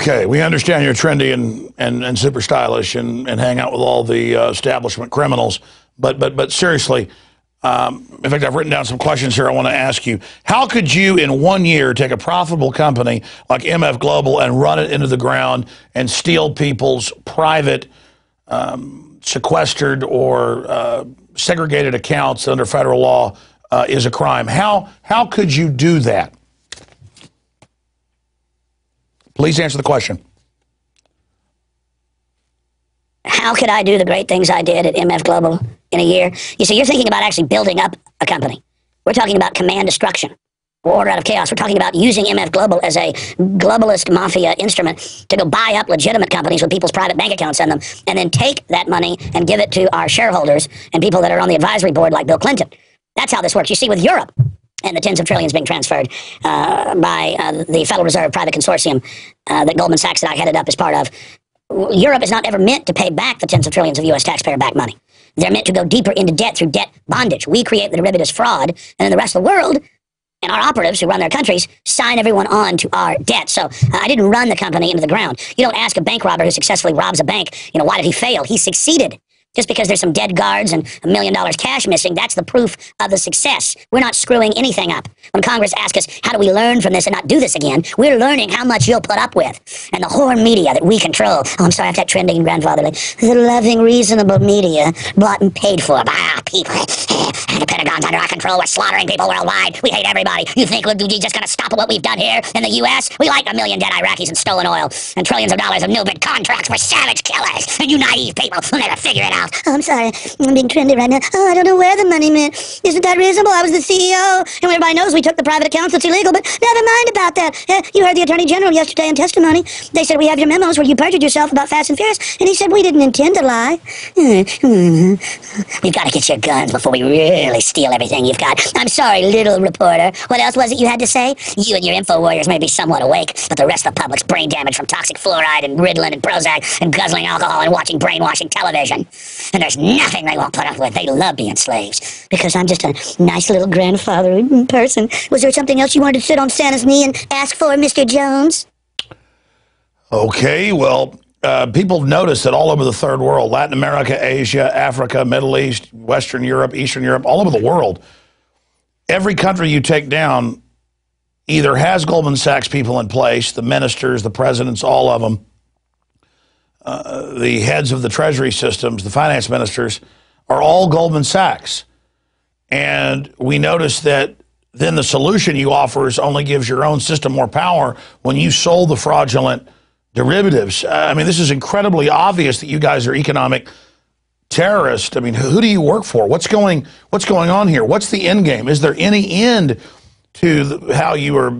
Okay, we understand you're trendy and super stylish and hang out with all the establishment criminals. But seriously, in fact, I've written down some questions here I want to ask you. How could you, in 1 year, take a profitable company like MF Global and run it into the ground and steal people's private, sequestered or segregated accounts under federal law is a crime? How could you do that? Please answer the question. How could I do the great things I did at MF Global in a year? You see, you're thinking about actually building up a company. We're talking about command destruction, order out of chaos. We're talking about using MF Global as a globalist mafia instrument to go buy up legitimate companies with people's private bank accounts in them, and then take that money and give it to our shareholders and people that are on the advisory board like Bill Clinton. That's how this works. You see, with Europe, and the tens of trillions being transferred by the Federal Reserve Private Consortium that Goldman Sachs that I headed up as part of. Europe is not ever meant to pay back the tens of trillions of U.S. taxpayer-backed money. They're meant to go deeper into debt through debt bondage. We create the derivatives fraud, and then the rest of the world and our operatives who run their countries sign everyone on to our debt. So I didn't run the company into the ground. You don't ask a bank robber who successfully robs a bank, why did he fail? He succeeded. Just because there's some dead guards and $1 million cash missing, that's the proof of the success. We're not screwing anything up. When Congress asks us, how do we learn from this and not do this again, we're learning how much you'll put up with. And the whore media that we control, I'm sorry, I have that trending grandfatherly, the loving, reasonable media bought and paid for by our people. The Pentagon's under our control. We're slaughtering people worldwide. We hate everybody. You think we're just going to stop at what we've done here in the U.S.? We like 1 million dead Iraqis and stolen oil and trillions of dollars of no-bid contracts. We're savage killers. And you naive people will never figure it out. Oh, I'm sorry, I'm being trendy right now. Oh, I don't know where the money went. Isn't that reasonable? I was the CEO, and everybody knows we took the private accounts. It's illegal, but never mind about that. You heard the Attorney General yesterday in testimony. They said, we have your memos where you perjured yourself about Fast and Furious, and he said, we didn't intend to lie. We've got to get your guns before we really steal everything you've got. I'm sorry, little reporter. What else was it you had to say? You and your info warriors may be somewhat awake, but the rest of the public's brain damage from toxic fluoride and Ritalin and Prozac and guzzling alcohol and watching brainwashing television. And there's nothing they won't put up with. They love being slaves. Because I'm just a nice little grandfather person. Was there something else you wanted to sit on Santa's knee and ask for, Mr. Jones? Okay, well, people notice that all over the third world, Latin America, Asia, Africa, Middle East, Western Europe, Eastern Europe, all over the world, every country you take down either has Goldman Sachs people in place, the ministers, the presidents, all of them, the heads of the treasury systems, the finance ministers, are all Goldman Sachs. And we notice that then the solution you offer is only gives your own system more power when you sold the fraudulent derivatives. I mean, this is incredibly obvious that you guys are economic terrorists. I mean, who do you work for? What's going on here? What's the end game? Is there any end to how you are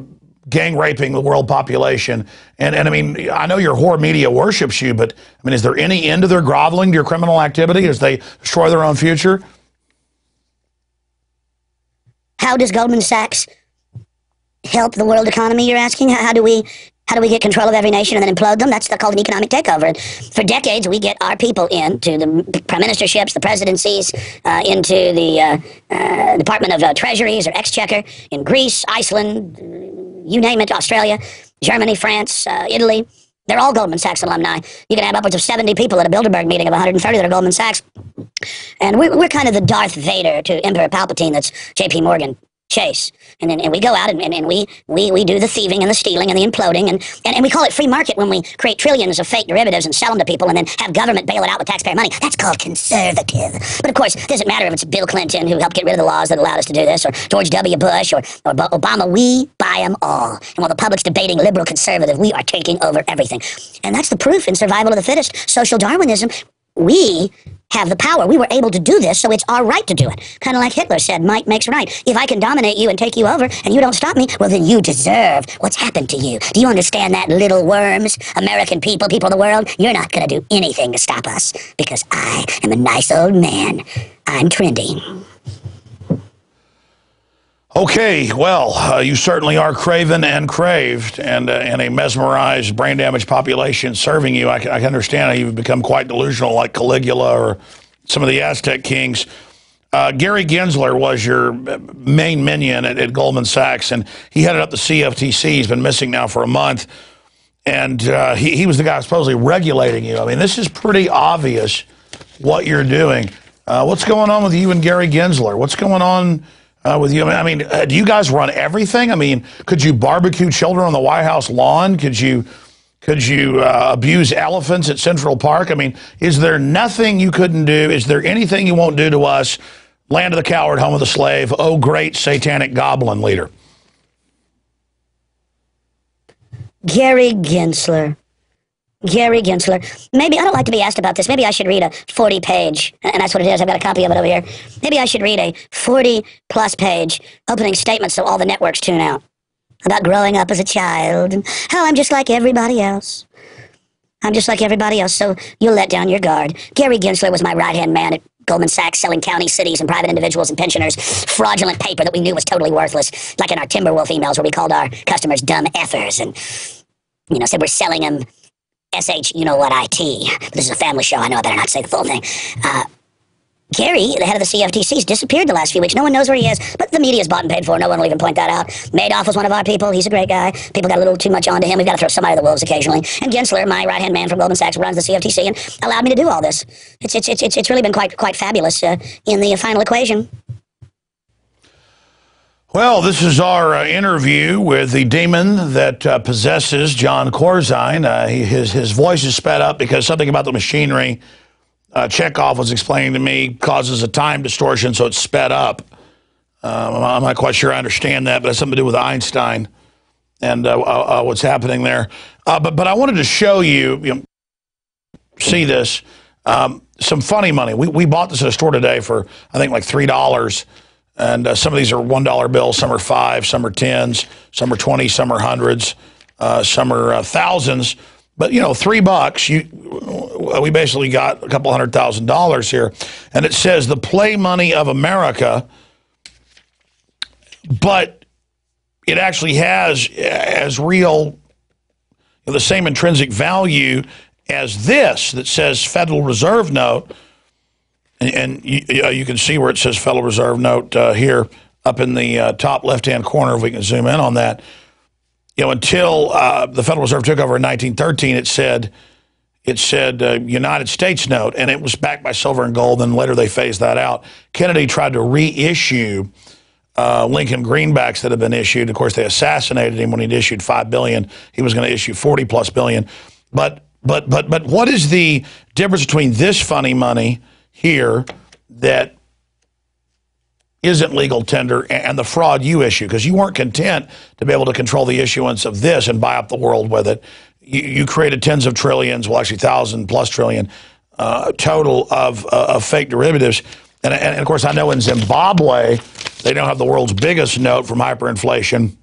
gang raping the world population? And I mean, I know your whore media worships you, but I mean, is there any end to their groveling to your criminal activity as they destroy their own future? How does Goldman Sachs help the world economy, you're asking? How do we get control of every nation and then implode them? That's called an economic takeover. For decades, we get our people into the prime ministerships, the presidencies, into the Department of Treasuries or Exchequer in Greece, Iceland, you name it, Australia, Germany, France, Italy. They're all Goldman Sachs alumni. You can have upwards of 70 people at a Bilderberg meeting of 130 that are Goldman Sachs. And we're kind of the Darth Vader to Emperor Palpatine that's J.P. Morgan Chase. And we go out and we do the thieving and the stealing and the imploding, and we call it free market when we create trillions of fake derivatives and sell them to people and then have government bail it out with taxpayer money. That's called conservative. But of course, it doesn't matter if it's Bill Clinton who helped get rid of the laws that allowed us to do this, or George W. Bush, or Obama. We buy them all. And while the public's debating liberal conservative, we are taking over everything. And that's the proof in survival of the fittest, social Darwinism. We have the power. We were able to do this, so it's our right to do it. Kind of like Hitler said, might makes right. If I can dominate you and take you over, and you don't stop me, well, then you deserve what's happened to you. Do you understand that, little worms? American people, people of the world, you're not going to do anything to stop us, because I am a nice old man. I'm trendy. Okay, well, you certainly are craven and craved, and a mesmerized, brain-damaged population serving you. I can understand how you've become quite delusional, like Caligula or some of the Aztec kings. Gary Gensler was your main minion at Goldman Sachs, and he headed up the CFTC. He's been missing now for a month. and he was the guy supposedly regulating you. I mean, this is pretty obvious what you're doing. What's going on with you and Gary Gensler? What's going on with you? I mean, do you guys run everything? I mean, could you barbecue children on the White House lawn? Could you abuse elephants at Central Park? I mean, is there nothing you couldn't do? Is there anything you won't do to us? Land of the coward, home of the slave. Oh, great satanic goblin leader. Gary Gensler. Gary Gensler. Maybe, I don't like to be asked about this. Maybe I should read a 40-page, and that's what it is. I've got a copy of it over here. Maybe I should read a 40-plus page opening statement so all the networks tune out. About growing up as a child and how I'm just like everybody else. I'm just like everybody else, so you'll let down your guard. Gary Gensler was my right-hand man at Goldman Sachs, selling county, cities, and private individuals and pensioners fraudulent paper that we knew was totally worthless, like in our Timberwolf emails where we called our customers dumb effers and, said we're selling them SH-you-know-what-IT. But this is a family show. I know I better not say the full thing. Gary, the head of the CFTC, has disappeared the last few weeks. No one knows where he is, but the media's bought and paid for. No one will even point that out. Madoff was one of our people. He's a great guy. People got a little too much onto him. We've got to throw somebody to the wolves occasionally. And Gensler, my right-hand man from Goldman Sachs, runs the CFTC and allowed me to do all this. It's really been quite fabulous in the final equation. Well, this is our interview with the demon that possesses John Corzine. His voice is sped up because something about the machinery Chekhov was explaining to me causes a time distortion, so it's sped up. I'm not quite sure I understand that, but it has something to do with Einstein and what's happening there. But I wanted to show you, see this, some funny money. We bought this at a store today for, I think, like $3. And some of these are $1 bills, some are 5, some are 10s, some are 20, some are hundreds, some are thousands. But, $3, we basically got a couple $100,000 here. And it says the play money of America, but it actually has as real, the same intrinsic value as this that says Federal Reserve Note. And you can see where it says Federal Reserve Note here up in the top left-hand corner, if we can zoom in on that. Until the Federal Reserve took over in 1913, it said United States note, and it was backed by silver and gold. Then later they phased that out. Kennedy tried to reissue Lincoln greenbacks that had been issued. Of course, they assassinated him when he'd issued $5 billion. He was going to issue $40+ billion. But what is the difference between this funny money here that isn't legal tender and the fraud you issue? Because you weren't content to be able to control the issuance of this and buy up the world with it. You created tens of trillions, well, actually 1,000+ trillion total of fake derivatives. And of course, I know in Zimbabwe, they now have the world's biggest note from hyperinflation,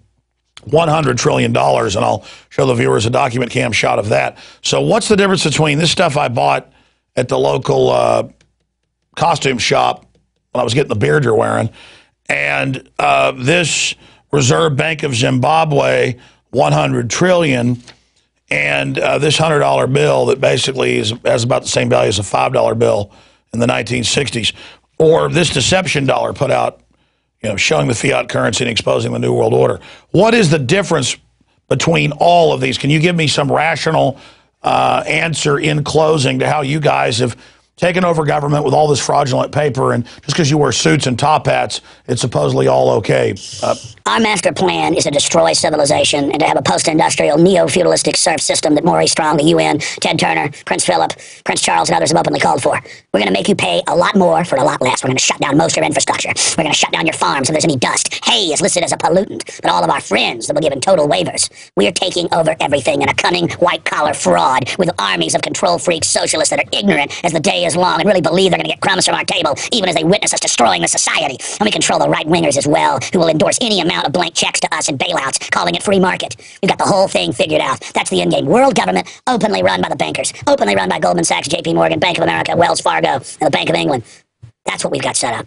$100 trillion. And I'll show the viewers a document cam shot of that. So what's the difference between this stuff I bought at the local costume shop when I was getting the beard you're wearing, and this Reserve Bank of Zimbabwe, 100 trillion, and this $100 bill that basically has about the same value as a $5 bill in the 1960s, or this deception dollar put out, showing the fiat currency and exposing the New World Order. What is the difference between all of these? Can you give me some rational answer in closing to how you guys have taken over government with all this fraudulent paper, and just because you wear suits and top hats, it's supposedly all okay? Our master plan is to destroy civilization and to have a post-industrial, neo-feudalistic serf system that Maurice Strong, the UN, Ted Turner, Prince Philip, Prince Charles, and others have openly called for. We're going to make you pay a lot more for a lot less. We're going to shut down most of your infrastructure. We're going to shut down your farms if there's any dust. Hay is listed as a pollutant, but all of our friends that were given total waivers. We're taking over everything in a cunning, white-collar fraud with armies of control-freak socialists that are ignorant as the day is long and really believe they're going to get crumbs from our table, even as they witness us destroying the society. And we control the right-wingers as well, who will endorse any amount of blank checks to us and bailouts, calling it free market. We've got the whole thing figured out. That's the end game. World government, openly run by the bankers, openly run by Goldman Sachs, JP Morgan, Bank of America, Wells Fargo, and the Bank of England. That's what we've got set up.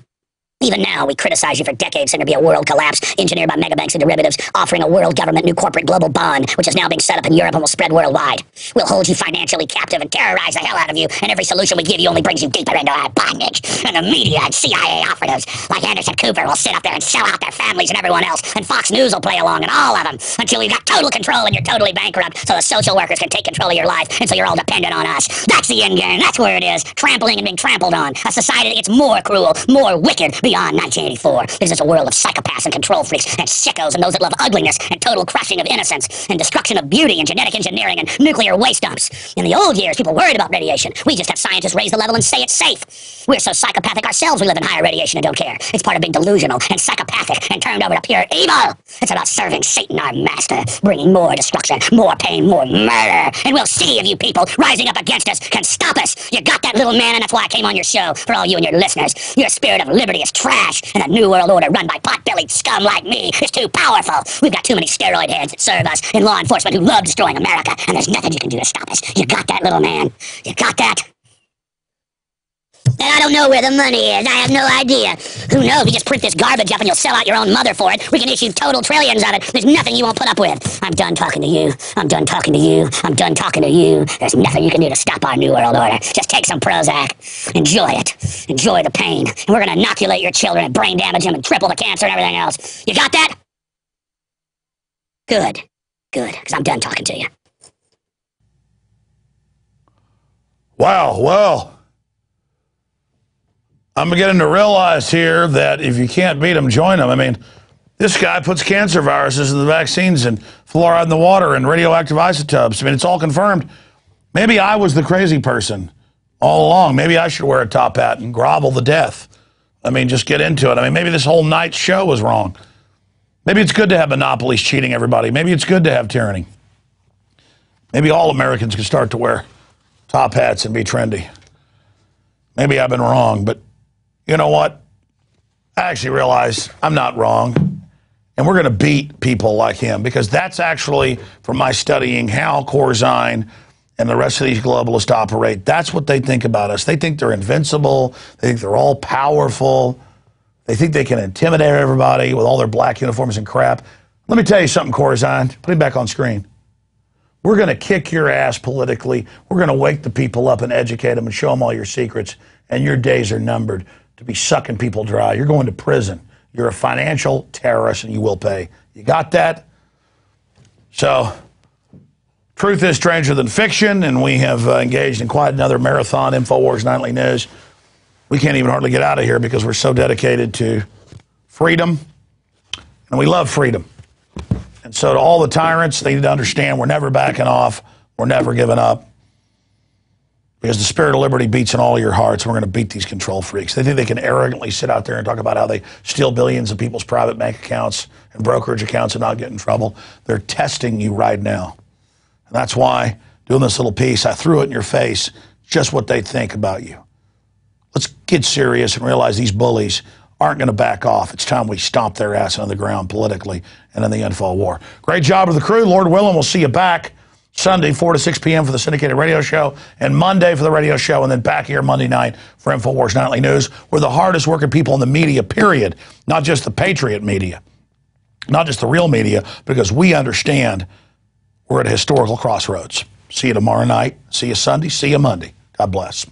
Even now, we criticize you for decades saying there'll be a world collapse engineered by megabanks and derivatives, offering a world government new corporate global bond, which is now being set up in Europe and will spread worldwide. We'll hold you financially captive and terrorize the hell out of you, and every solution we give you only brings you deeper into our bondage. And the media and CIA operatives like Anderson Cooper will sit up there and sell out their families and everyone else, and Fox News will play along, and all of them, until we've got total control and you're totally bankrupt, so the social workers can take control of your life, and so you're all dependent on us. That's the end game. That's where it is. Trampling and being trampled on. A society that gets more cruel, more wicked beyond 1984. Because it's a world of psychopaths and control freaks and sickos and those that love ugliness and total crushing of innocence and destruction of beauty and genetic engineering and nuclear waste dumps. In the old years, people worried about radiation. We just have scientists raise the level and say it's safe. We're so psychopathic ourselves we live in higher radiation and don't care. It's part of being delusional and psychopathic and turned over to pure evil. It's about serving Satan, our master, bringing more destruction, more pain, more murder. And we'll see if you people rising up against us can stop us. You got that, little man, and that's why I came on your show. For all you and your listeners, your spirit of liberty is trash, and a new world order run by pot-bellied scum like me is too powerful. We've got too many steroid heads that serve us in law enforcement who love destroying America, and there's nothing you can do to stop us. You got that, little man? You got that? And I don't know where the money is. I have no idea. Who knows? We just print this garbage up and you'll sell out your own mother for it. We can issue total trillions of it. There's nothing you won't put up with. I'm done talking to you. I'm done talking to you. I'm done talking to you. There's nothing you can do to stop our new world order. Just take some Prozac. Enjoy it. Enjoy the pain. And we're going to inoculate your children and brain damage them and triple the cancer and everything else. You got that? Good. Good. Because I'm done talking to you. Wow, well, I'm beginning to realize here that if you can't beat them, join them. I mean, this guy puts cancer viruses in the vaccines and fluoride in the water and radioactive isotopes. I mean, it's all confirmed. Maybe I was the crazy person all along. Maybe I should wear a top hat and grovel to death. I mean, just get into it. I mean, maybe this whole night's show was wrong. Maybe it's good to have monopolies cheating everybody. Maybe it's good to have tyranny. Maybe all Americans can start to wear top hats and be trendy. Maybe I've been wrong, but you know what? I actually realize I'm not wrong, and we're going to beat people like him, because that's actually, from my studying how Corzine and the rest of these globalists operate, that's what they think about us. They think they're invincible. They think they're all powerful. They think they can intimidate everybody with all their black uniforms and crap. Let me tell you something, Corzine. Put him back on screen. We're going to kick your ass politically. We're going to wake the people up and educate them and show them all your secrets, and your days are numbered to be sucking people dry. You're going to prison. You're a financial terrorist, and you will pay. You got that? So, truth is stranger than fiction, and we have engaged in quite another marathon, INFOWARS Nightly News. We can't even hardly get out of here because we're so dedicated to freedom, and we love freedom. And so to all the tyrants, they need to understand we're never backing off. We're never giving up. Because the spirit of liberty beats in all of your hearts, and we're going to beat these control freaks. They think they can arrogantly sit out there and talk about how they steal billions of people's private bank accounts and brokerage accounts and not get in trouble. They're testing you right now. And that's why, doing this little piece, I threw it in your face, just what they think about you. Let's get serious and realize these bullies aren't going to back off. It's time we stomp their ass on the ground politically and in the info war. Great job to the crew. Lord willing, we'll see you back Sunday, 4 to 6 p.m. for the syndicated radio show, and Monday for the radio show, and then back here Monday night for INFOWARS Nightly News. We're the hardest working people in the media, period. Not just the patriot media, not just the real media, because we understand we're at a historical crossroads. See you tomorrow night. See you Sunday. See you Monday. God bless.